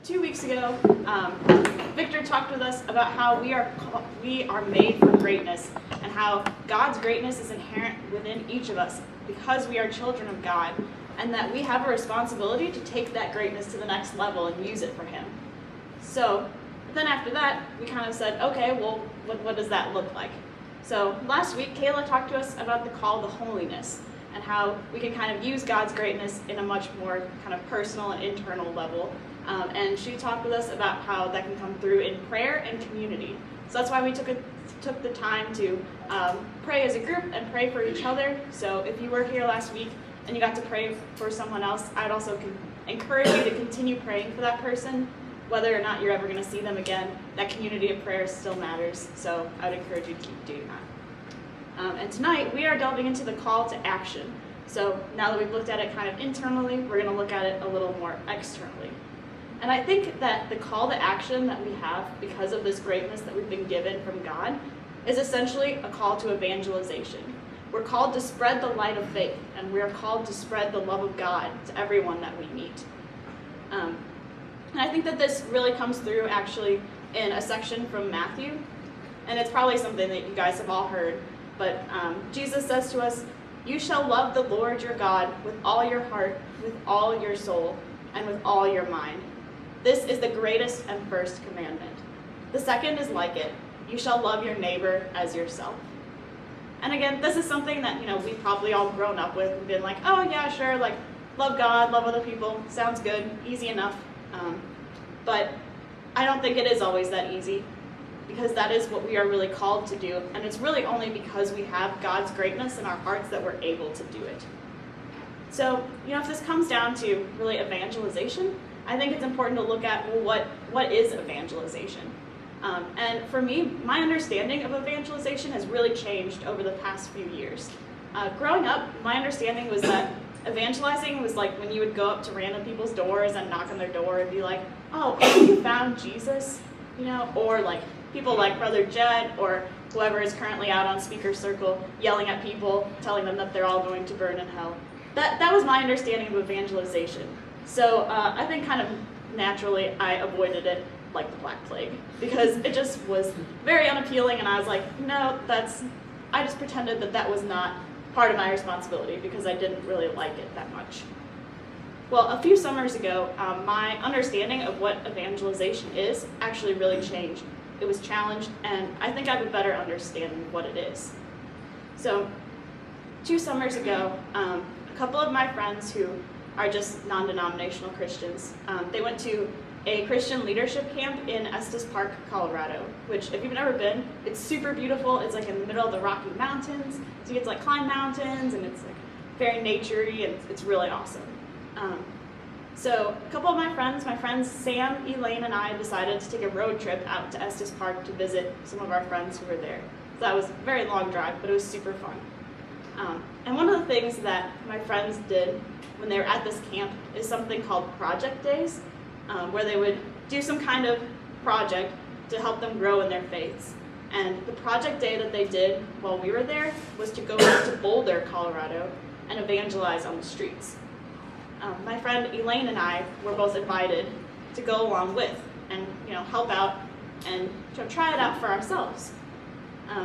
2 weeks ago, Victor talked with us about how we are made for greatness, and how God's greatness is inherent within each of us because we are children of God, and that we have a responsibility to take that greatness to the next level and use it for Him. So then after that, we kind of said, okay, well, what does that look like? So last week, Kayla talked to us about the call to holiness, and how we can kind of use God's greatness in a much more kind of personal and internal level. And she talked with us about how that can come through in prayer and community. So that's why we took the time to pray as a group and pray for each other. So if you were here last week and you got to pray for someone else, I'd also encourage you to continue praying for that person. Whether or not you're ever going to see them again, that community of prayer still matters. So I would encourage you to keep doing that. And tonight, we are delving into the call to action. So now that we've looked at it kind of internally, we're going to look at it a little more externally. And I think that the call to action that we have because of this greatness that we've been given from God is essentially a call to evangelization. We're called to spread the light of faith, and we are called to spread the love of God to everyone that we meet. And I think that this really comes through actually in a section from Matthew, and it's probably something that you guys have all heard, but Jesus says to us, "You shall love the Lord your God with all your heart, with all your soul, and with all your mind. This is the greatest and first commandment. The second is like it. You shall love your neighbor as yourself." And again, this is something that, we've probably all grown up with and been like, oh yeah, sure, like, love God, love other people, sounds good, easy enough. But I don't think it is always that easy, because that is what we are really called to do, and it's really only because we have God's greatness in our hearts that we're able to do it. So, if this comes down to really evangelization, I think it's important to look at, well, what is evangelization? And for me, my understanding of evangelization has really changed over the past few years. Growing up, my understanding was that evangelizing was like when you would go up to random people's doors and knock on their door and be like, oh, have you found Jesus? Or like people like Brother Jed or whoever is currently out on speaker circle yelling at people, telling them that they're all going to burn in hell. That was my understanding of evangelization. So I think kind of naturally I avoided it like the Black Plague, because it just was very unappealing, and I was like, no, I just pretended that was not part of my responsibility because I didn't really like it that much. Well, a few summers ago, my understanding of what evangelization is actually really changed. It was challenged, and I think I have a better understanding of what it is. So 2 summers ago, a couple of my friends who are just non-denominational Christians, they went to a Christian leadership camp in Estes Park, Colorado, which, if you've never been, it's super beautiful. It's like in the middle of the Rocky Mountains, so you get to like climb mountains, and it's like very naturey, and it's really awesome. So a couple of my friends Sam, Elaine, and I decided to take a road trip out to Estes Park to visit some of our friends who were there. So that was a very long drive, but it was super fun. And one of the things that my friends did when they were at this camp is something called project days, where they would do some kind of project to help them grow in their faiths. And the project day that they did while we were there was to go to Boulder, Colorado, and evangelize on the streets. My friend Elaine and I were both invited to go along with and help out and try it out for ourselves.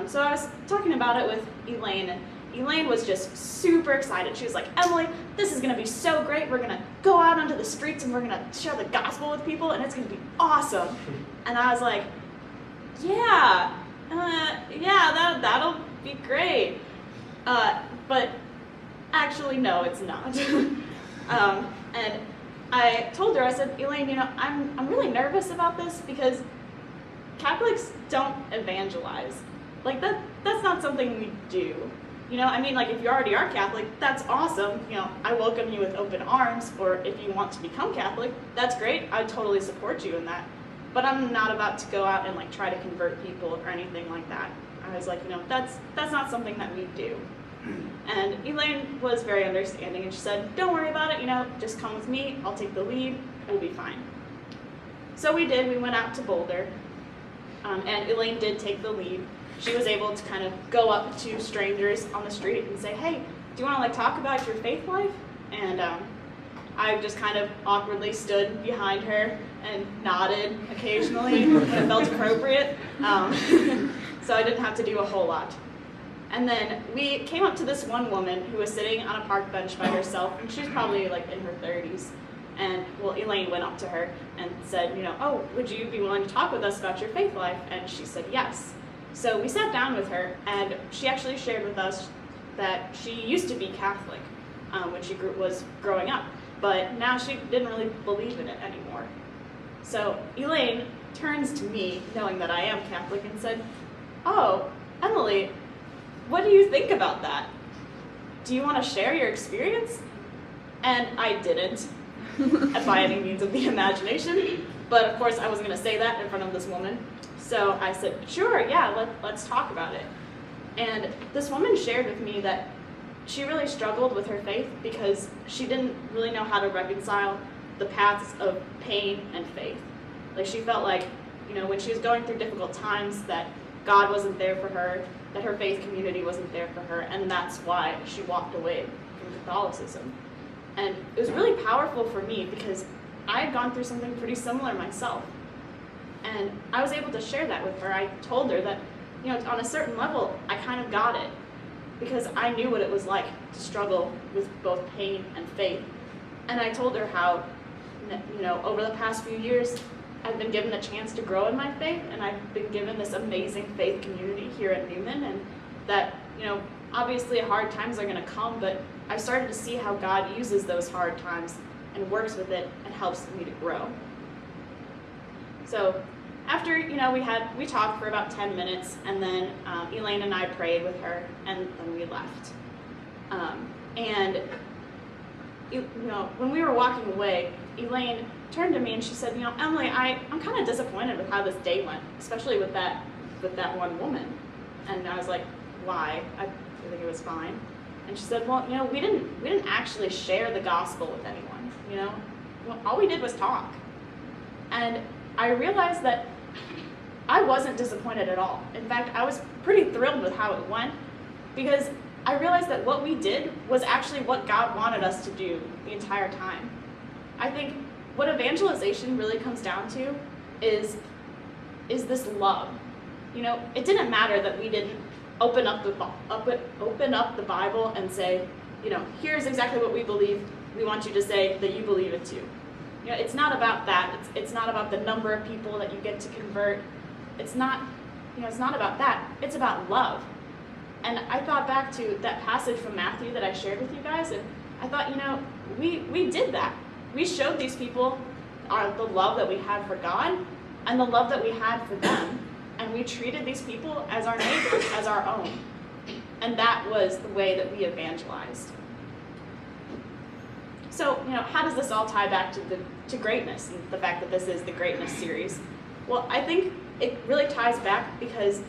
So I was talking about it with Elaine, and Elaine was just super excited. She was like, Emily, this is going to be so great. We're going to go out onto the streets and we're going to share the gospel with people, and it's going to be awesome. And I was like, yeah, that'll be great. But actually, no, it's not. And I told her, I said, Elaine, I'm really nervous about this because Catholics don't evangelize. Like, that's not something we do. Like, if you already are Catholic, that's awesome. I welcome you with open arms, or if you want to become Catholic, that's great. I totally support you in that. But I'm not about to go out and, like, try to convert people or anything like that. I was like, that's not something that we do. And Elaine was very understanding, and she said, don't worry about it, just come with me, I'll take the lead, we'll be fine. So we did, we went out to Boulder, and Elaine did take the lead. She was able to kind of go up to strangers on the street and say, hey, do you want to talk about your faith life? And I just kind of awkwardly stood behind her and nodded occasionally when it felt appropriate. So I didn't have to do a whole lot. And then we came up to this one woman who was sitting on a park bench by herself, and she was probably like in her 30s. And well, Elaine went up to her and said, oh, would you be willing to talk with us about your faith life? And she said yes. So we sat down with her, and she actually shared with us that she used to be Catholic when she was growing up, but now she didn't really believe in it anymore. So Elaine turns to me, knowing that I am Catholic, and said, oh, Emily, what do you think about that? Do you want to share your experience? And I didn't, by any means of the imagination, but of course I wasn't going to say that in front of this woman. So I said, sure, yeah, let's talk about it. And this woman shared with me that she really struggled with her faith because she didn't really know how to reconcile the paths of pain and faith. Like, she felt like, when she was going through difficult times, that God wasn't there for her, that her faith community wasn't there for her, and that's why she walked away from Catholicism. And it was really powerful for me because I had gone through something pretty similar myself. And I was able to share that with her. I told her that, on a certain level, I kind of got it because I knew what it was like to struggle with both pain and faith. And I told her how, over the past few years, I've been given a chance to grow in my faith, and I've been given this amazing faith community here at Newman, and that, obviously hard times are going to come, but I've started to see how God uses those hard times and works with it and helps me to grow. So after, we talked for about 10 minutes, and then Elaine and I prayed with her, and then we left. And when we were walking away, Elaine turned to me and she said, Emily, I'm kind of disappointed with how this day went, especially with that one woman. And I was like, why? I think it was fine. And she said, well, we didn't actually share the gospel with anyone. All we did was talk. And I realized that I wasn't disappointed at all. In fact, I was pretty thrilled with how it went because I realized that what we did was actually what God wanted us to do the entire time. I think what evangelization really comes down to is this love. It didn't matter that we didn't open up the Bible and say, here's exactly what we believe. We want you to say that you believe it too. It's not about that. It's not about the number of people that you get to convert. It's not about that. It's about love. And I thought back to that passage from Matthew that I shared with you guys, and I thought, we did that. We showed these people the love that we had for God and the love that we had for them, and we treated these people as our neighbors, as our own. And that was the way that we evangelized. So, how does this all tie back to greatness and the fact that this is the Greatness series? Well, I think it really ties back because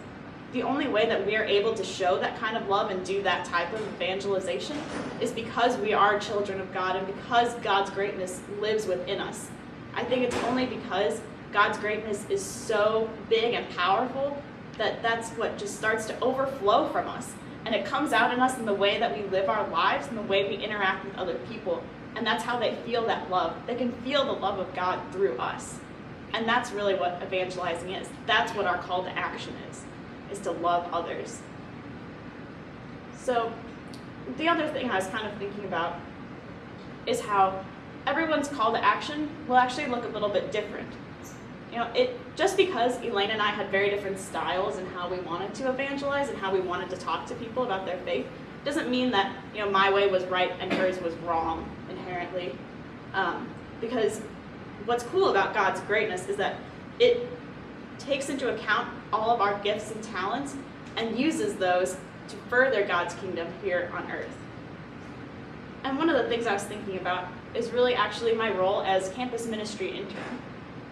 the only way that we are able to show that kind of love and do that type of evangelization is because we are children of God and because God's greatness lives within us. I think it's only because God's greatness is so big and powerful that that's what just starts to overflow from us. And it comes out in us in the way that we live our lives and the way we interact with other people. And that's how they feel that love. They can feel the love of God through us. And that's really what evangelizing is. That's what our call to action is to love others. So the other thing I was kind of thinking about is how everyone's call to action will actually look a little bit different. Just because Elaine and I had very different styles in how we wanted to evangelize and how we wanted to talk to people about their faith, doesn't mean that my way was right and hers was wrong inherently. Because what's cool about God's greatness is that it takes into account all of our gifts and talents and uses those to further God's kingdom here on earth. And one of the things I was thinking about is really actually my role as campus ministry intern.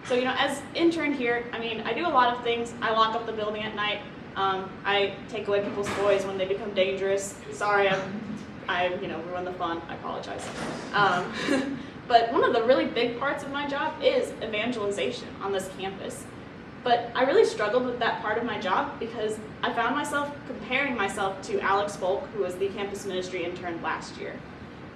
So, as intern here, I do a lot of things. I lock up the building at night. I take away people's toys when they become dangerous. Sorry, I ruined the fun. I apologize. But one of the really big parts of my job is evangelization on this campus. But I really struggled with that part of my job because I found myself comparing myself to Alex Folk, who was the campus ministry intern last year.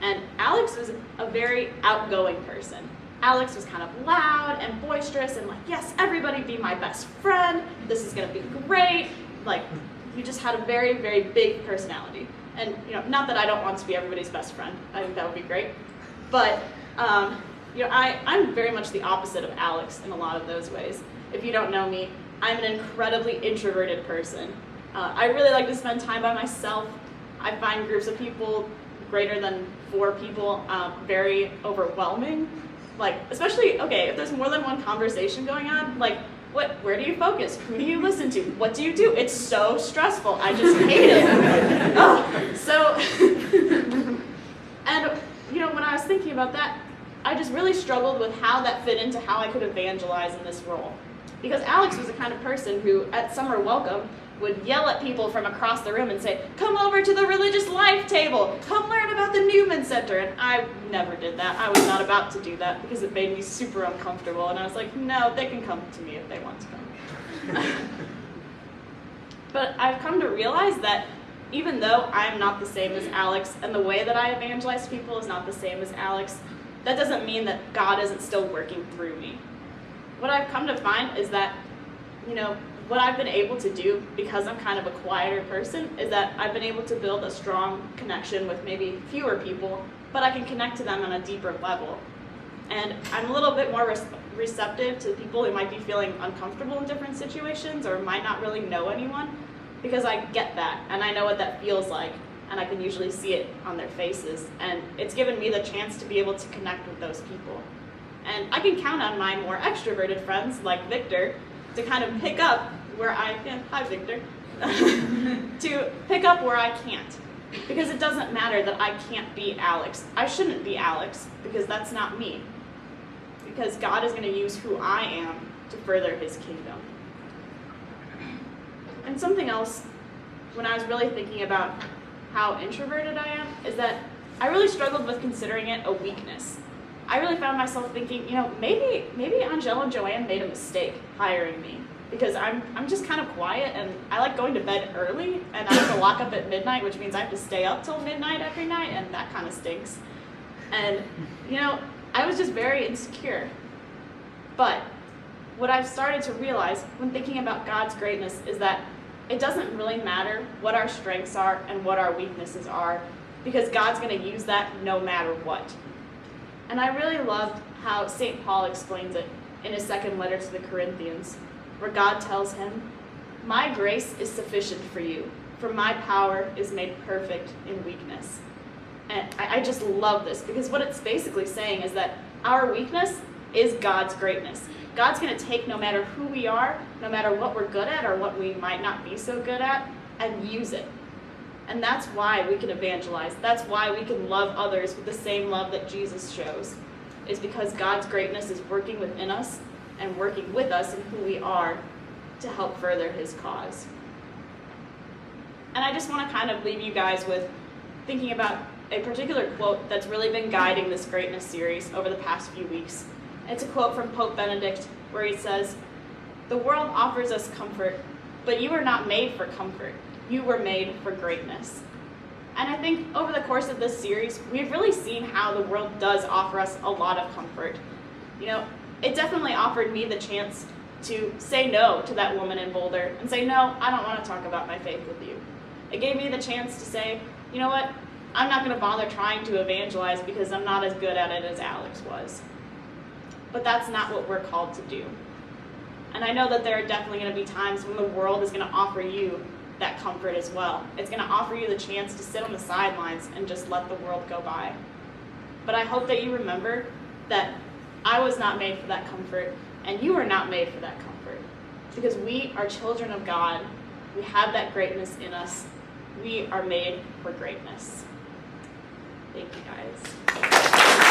And Alex was a very outgoing person. Alex was kind of loud and boisterous and like, yes, everybody be my best friend. This is gonna be great. Like, he just had a very, very big personality. And not that I don't want to be everybody's best friend. I think that would be great. But I'm very much the opposite of Alex in a lot of those ways. If you don't know me, I'm an incredibly introverted person. I really like to spend time by myself. I find groups of people greater than 4 people very overwhelming. Like, especially, if there's more than one conversation going on, like, where do you focus? Who do you listen to? What do you do? It's so stressful. I just hate it. And when I was thinking about that, I just really struggled with how that fit into how I could evangelize in this role. Because Alex was the kind of person who, at summer welcome, would yell at people from across the room and say, come over to the religious life table, come learn about the Newman Center. And I never did that. I was not about to do that because it made me super uncomfortable. And I was like, no, they can come to me if they want to come. But I've come to realize that even though I'm not the same as Alex, and the way that I evangelize people is not the same as Alex, that doesn't mean that God isn't still working through me. What I've come to find is that, what I've been able to do, because I'm kind of a quieter person, is that I've been able to build a strong connection with maybe fewer people, but I can connect to them on a deeper level. And I'm a little bit more receptive to people who might be feeling uncomfortable in different situations or might not really know anyone, because I get that, and I know what that feels like, and I can usually see it on their faces. And it's given me the chance to be able to connect with those people. And I can count on my more extroverted friends, like Victor, to kind of pick up where I can, hi Victor, to pick up where I can't. Because it doesn't matter that I can't be Alex. I shouldn't be Alex, because that's not me. Because God is going to use who I am to further his kingdom. And something else, when I was really thinking about how introverted I am, is that I really struggled with considering it a weakness. I really found myself thinking, maybe Angela and Joanne made a mistake hiring me, because I'm just kind of quiet, and I like going to bed early, and I have to lock up at midnight, which means I have to stay up till midnight every night, and that kind of stinks. And, I was just very insecure. But what I've started to realize when thinking about God's greatness is that it doesn't really matter what our strengths are and what our weaknesses are, because God's going to use that no matter what. And I really loved how St. Paul explains it in his second letter to the Corinthians, where God tells him, my grace is sufficient for you, for my power is made perfect in weakness. And I just love this, because what it's basically saying is that our weakness is God's greatness. God's going to take no matter who we are, no matter what we're good at or what we might not be so good at, and use it. And that's why we can evangelize. That's why we can love others with the same love that Jesus shows. It's because God's greatness is working within us and working with us in who we are to help further his cause. And I just want to kind of leave you guys with thinking about a particular quote that's really been guiding this greatness series over the past few weeks. It's a quote from Pope Benedict where he says, the world offers us comfort, but you are not made for comfort. You were made for greatness. And I think over the course of this series, we've really seen how the world does offer us a lot of comfort. It definitely offered me the chance to say no to that woman in Boulder and say, no, I don't want to talk about my faith with you. It gave me the chance to say, you know what, I'm not going to bother trying to evangelize because I'm not as good at it as Alex was. But that's not what we're called to do. And I know that there are definitely going to be times when the world is going to offer you that comfort as well. It's going to offer you the chance to sit on the sidelines and just let the world go by. But I hope that you remember that I was not made for that comfort, and you are not made for that comfort. Because we are children of God. We have that greatness in us. We are made for greatness. Thank you, guys.